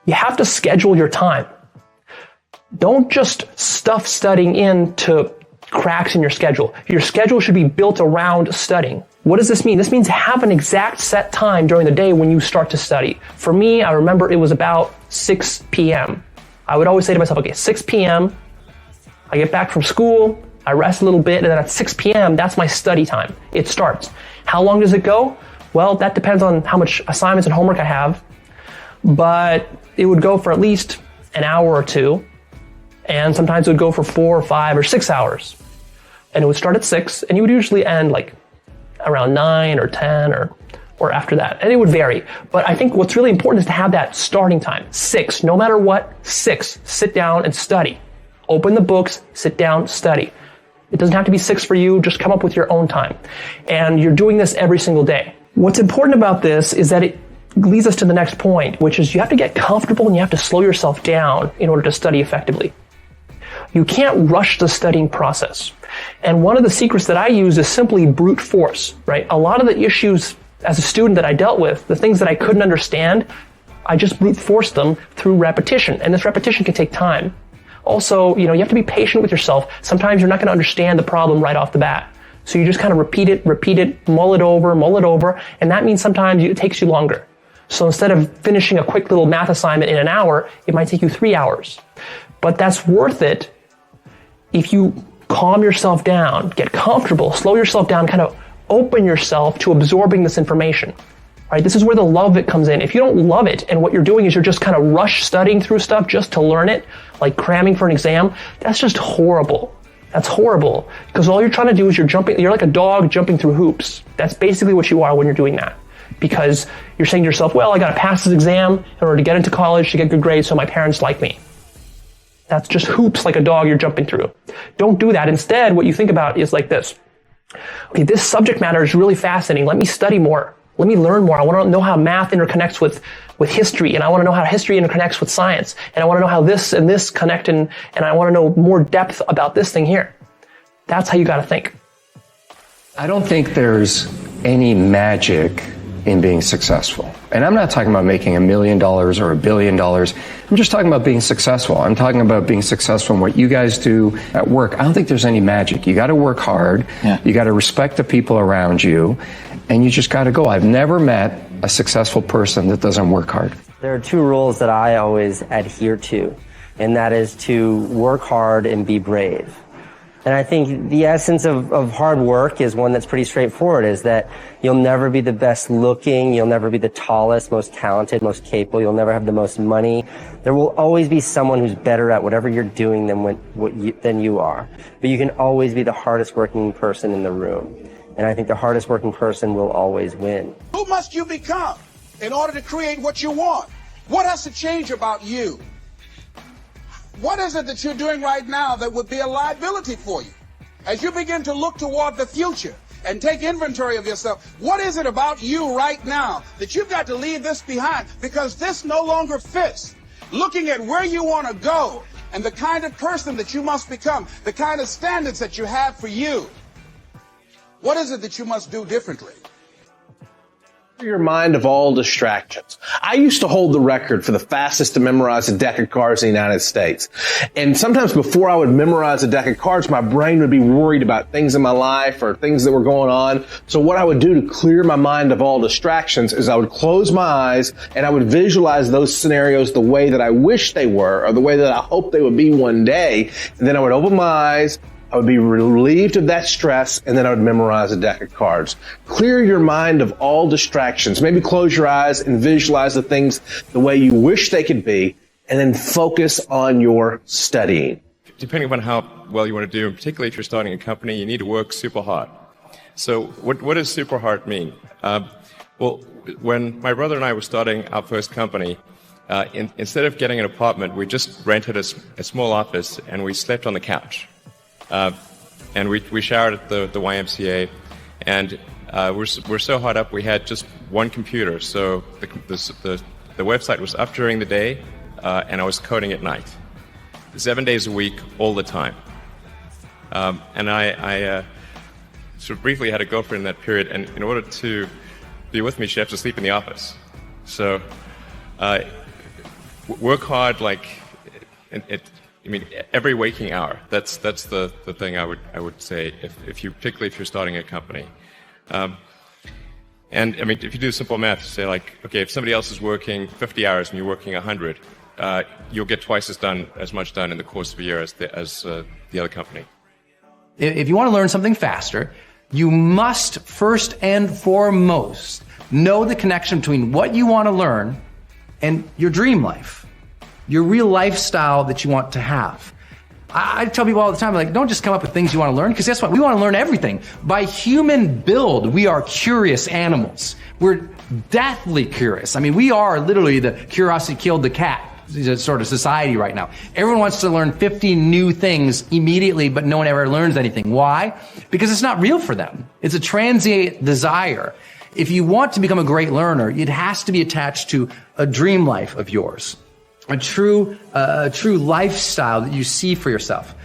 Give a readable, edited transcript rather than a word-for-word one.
You have to schedule your time. Don't just stuff studying into cracks in your schedule. Your schedule should be built around studying. What does this mean? This means have an exact set time during the day when you start to study. For me, I remember it was about 6 p.m. I would always say to myself, okay, 6 p.m., I get back from school, I rest a little bit, and then at 6 p.m., that's my study time. It starts. How long does it go? Well, that depends on how much assignments and homework I have, but it would go for at least an hour or two, and sometimes it would go for 4 or 5 or 6 hours. And it would start at 6, and you would usually end like around 9 or 10 or after that. And it would vary. But I think what's really important is to have that starting time. 6, no matter what, 6. Sit down and study. Open the books, sit down, study. It doesn't have to be 6 for you, just come up with your own time. And you're doing this every single day. What's important about this is that it leads us to the next point, which is you have to get comfortable and you have to slow yourself down in order to study effectively. You can't rush the studying process. And one of the secrets that I use is simply brute force, right? A lot of the issues as a student that I dealt with, the things that I couldn't understand, I just brute forced them through repetition. And this repetition can take time. Also, you have to be patient with yourself. Sometimes you're not going to understand the problem right off the bat. So you just kind of repeat it, mull it over, and that means sometimes it takes you longer. So instead of finishing a quick little math assignment in an hour, it might take you 3 hours. But that's worth it if you calm yourself down, get comfortable, slow yourself down, kind of open yourself to absorbing this information. Right? This is where the love of it comes in. If you don't love it and what you're doing is you're just kind of rush studying through stuff just to learn it, like cramming for an exam, that's just horrible. That's horrible. Because all you're trying to do is you're like a dog jumping through hoops. That's basically what you are when you're doing that. Because you're saying to yourself, well, I got to pass this exam in order to get into college, to get good grades so my parents like me. That's just hoops like a dog you're jumping through. Don't do that. Instead, what you think about is like this. Okay, this subject matter is really fascinating. Let me study more. Let me learn more. I want to know how math interconnects with history, and I want to know how history interconnects with science, and I want to know how this and this connect, and I want to know more depth about this thing here. That's how you got to think. I don't think there's any magic in being successful. And I'm not talking about making $1 million or $1 billion. I'm just talking about being successful. I'm talking about being successful in what you guys do at work. I don't think there's any magic. You got to work hard. Yeah. You got to respect the people around you, and you just got to go. I've never met a successful person that doesn't work hard. There are 2 rules that I always adhere to, and that is to work hard and be brave. And I think the essence of hard work is one that's pretty straightforward, is that you'll never be the best looking, you'll never be the tallest, most talented, most capable, you'll never have the most money. There will always be someone who's better at whatever you're doing than you are. But you can always be the hardest working person in the room. And I think the hardest working person will always win. Who must you become in order to create what you want? What has to change about you? What is it that you're doing right now that would be a liability for you? As you begin to look toward the future and take inventory of yourself, what is it about you right now that you've got to leave this behind because this no longer fits? Looking at where you want to go and the kind of person that you must become, the kind of standards that you have for you. What is it that you must do differently? Your mind of all distractions. I used to hold the record for the fastest to memorize a deck of cards in the United States. And sometimes before I would memorize a deck of cards, my brain would be worried about things in my life or things that were going on. So what I would do to clear my mind of all distractions is I would close my eyes and I would visualize those scenarios the way that I wish they were or the way that I hope they would be one day. And then I would open my eyes, I would be relieved of that stress, and then I would memorize a deck of cards. Clear your mind of all distractions. Maybe close your eyes and visualize the things the way you wish they could be, and then focus on your studying. Depending upon how well you want to do, particularly if you're starting a company, you need to work super hard. So what does super hard mean? Well, when my brother and I were starting our first company, instead of getting an apartment, we just rented a small office, and we slept on the couch. And we showered at the YMCA, and we're so hot up we had just one computer, so the website was up during the day, and I was coding at night, 7 days a week, all the time. And I sort of briefly had a girlfriend in that period, and in order to be with me, she had to sleep in the office. So work hard like every waking hour. That's the thing I would say particularly if you're starting a company. And I mean, if you do simple math, say like, okay, if somebody else is working 50 hours and you're working 100, you'll get twice as much done in the course of a year as the other company. If you want to learn something faster, you must first and foremost know the connection between what you want to learn and your dream life, your real lifestyle that you want to have. I tell people all the time, like, don't just come up with things you want to learn, because guess what? We want to learn everything. By human build, we are curious animals. We're deathly curious. I mean, we are literally the curiosity killed the cat sort of society right now. Everyone wants to learn 50 new things immediately, but no one ever learns anything. Why? Because it's not real for them. It's a transient desire. If you want to become a great learner, it has to be attached to a dream life of yours. A true lifestyle that you see for yourself.